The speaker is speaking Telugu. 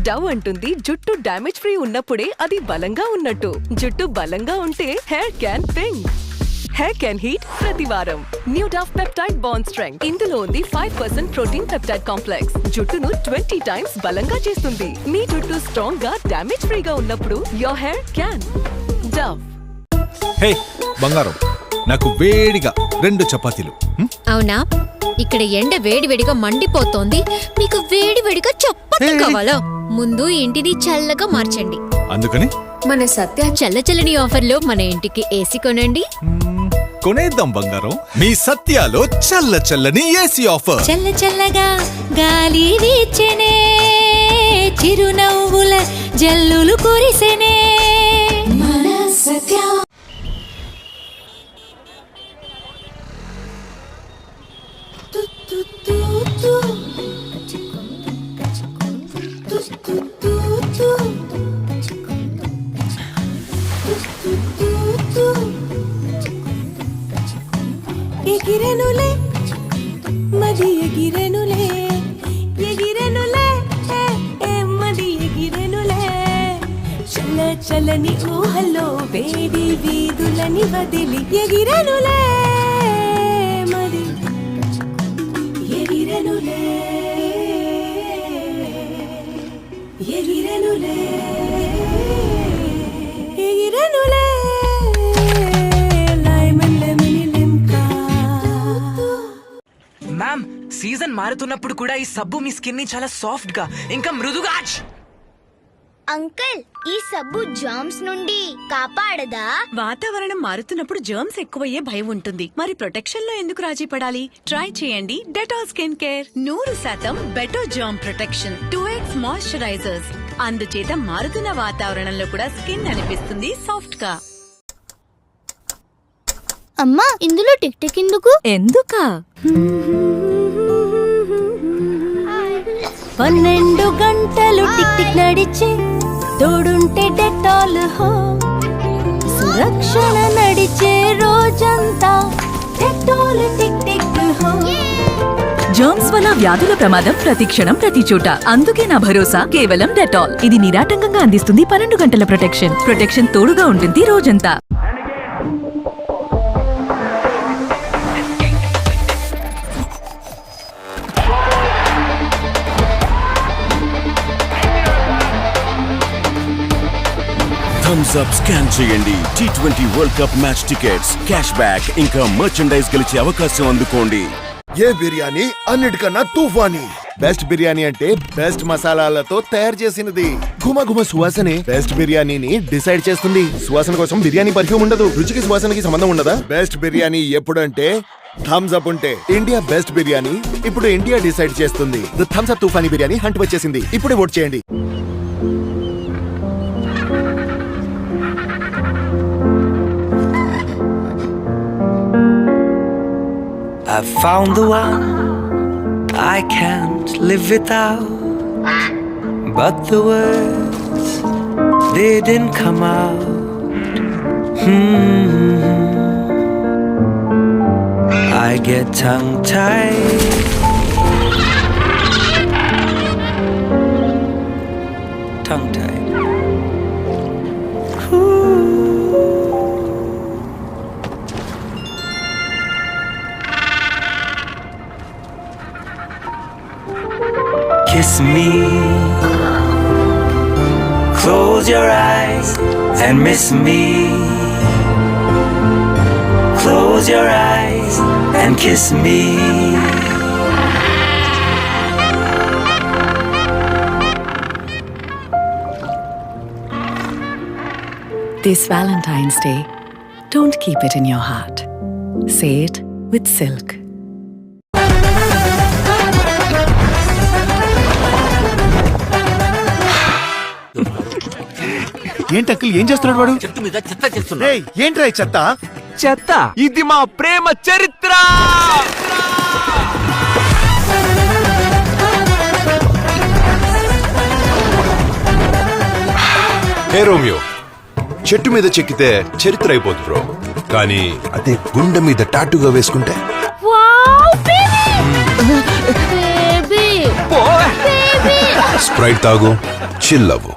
డవ్ అంటుంది జుట్టు డ్యామేజ్ ఫ్రీ ఉన్నప్పుడే అది బలంగా ఉన్నట్టు. జుట్టు బలంగా ఉంటే hair can pink. Hair can heat ప్రతి వారం. New Dove peptide bond strength. ఇందులో ఉంది 5% ప్రోటీన్ పెప్టైడ్ కాంప్లెక్స్. జుట్టును 20 టైమ్స్ బలంగా చేస్తుంది. మీ జుట్టు స్ట్రాంగ్ గా డ్యామేజ్ ఫ్రీగా ఉన్నప్పుడు యోర్ హెయిర్ క్యాన్ డవ్. హే బంగారం, నాకు వేడిగా 2 చపాతీలు. అవునా? ఇక్కడ ఎండ వేడివేడిగా మండిపోతోంది, మీకు వేడివేడిగా చపాతీ కావాలా? ముందు ఇంటిని చల్లగా మార్చండి. అందుకని మన సత్య చల్లచల్లని ఆఫర్లో మన ఇంటికి ఏసీ కొనండి. కొనేద్దాం బంగారం. మీ సత్యాలో చల్ల చల్లని ఏసీ ఆఫర్. చల్ల చల్లగా గాలి వీచెనే, చిరునవ్వుల జల్లులు కురిసెనే. మన సత్య. ఎగిరెనులే మది ఎగిరెనులే, ఎగిరెనులే మది ఎగిరెనులే. చల్ల చల్లని ఊహల్లో వేడి వీధులని వదిలి ఎగిరెనులే మది ఎగిరెనులే, ఎగిరెనులే ఎగిరెనులే. మ్యామ్, సీజన్ మారుతున్నప్పుడు కూడా ఈ సబ్బు మీ స్కిన్ ని చాలా సాఫ్ట్ గా ఇంకా మృదుగా. అంకుల్, ఈ సబ్బు జర్మ్స్ నుండి కాపాడదా? వాతావరణం మారుతున్నప్పుడు జర్మ్స్ ఎక్కువయ్యే భయం ఉంటుంది. మరి ప్రొటెక్షన్ లో ఎందుకు రాజీ పడాలి? ట్రై చేయండి Dettol skin care. 100% better germ protection, 2x moisturisers. అందుచేత మారుతున్న వాతావరణంలో కూడా స్కిన్ అనిపిస్తుంది సాఫ్ట్ గా. అమ్మా, ఇందులో టిక్ టిక్ ఎందుకు? ఎందుకా? 12 గంటలు టిక్ టిక్ నడిచే తోడుంటే డెటాల్ హో. సురక్షణ నడిచే రోజంతా డెటాల్ టిక్ టిక్ హో. జర్మ్స్ వల్ల వ్యాధుల ప్రమాదం ప్రతి క్షణం ప్రతి చోట. అందుకే నా భరోసా కేవలం డెటాల్. ఇది నిరాటంకంగా అందిస్తుంది 12 గంటల ప్రొటెక్షన్ తోడుగా ఉంటుంది రోజంతా. థమ్స్ అప్ స్కాన్ చేయండి. T20 world cup match tickets, cash back ఇంకా మర్చెండైజ్ గెలిచే అవకాశం అందుకోండి. ఏ బిర్యానీ అన్నిటికన్నా తుఫానీ. బెస్ట్ బిర్యానీ అంటే బెస్ట్ మసాలాలతో తయారు చేసినది. ఘుమఘుమ సువాసనే బెస్ట్ బిర్యానీని డిసైడ్ చేస్తుంది. సువాసన కోసం బిర్యానీ పర్ఫ్యూమ్ ఉండదు, రుచికి సువాసనకి సంబంధం ఉండదా? బెస్ట్ బిర్యానీ ఎప్పుడంటే థమ్స్ అప్ ఉంటే. ఇండియా బెస్ట్ బిర్యానీ ఇప్పుడు ఇండియా డిసైడ్ చేస్తుంది. The Thums Up Toofani biryani hunt వచ్చేసింది. ఇప్పుడే ఓట్ చేయండి. I found the one I can't live without, but the words, they didn't come out. I get tongue-tied, tongue-tied. Kiss me, close your eyes and miss me. Close your eyes and kiss me. This Valentine's Day, don't keep it in your heart. Say it with Silk. ఏంటి అంకుల్, ఏం చేస్తున్నాడు వాడు? చెట్టు మీద చెత్త చేస్తున్నా. ఏంట్రా ఈ చెత్త? చెత్త? ఇది మా ప్రేమ చరిత్ర. హే రోమియో, చెట్టు మీద చెక్కితే చరిత్ర అయిపోద్ది బ్రో, కానీ అదే గుండె మీద టాటూగా వేసుకుంటే స్ప్రైట్ తాగు. చిల్ అవ్వు.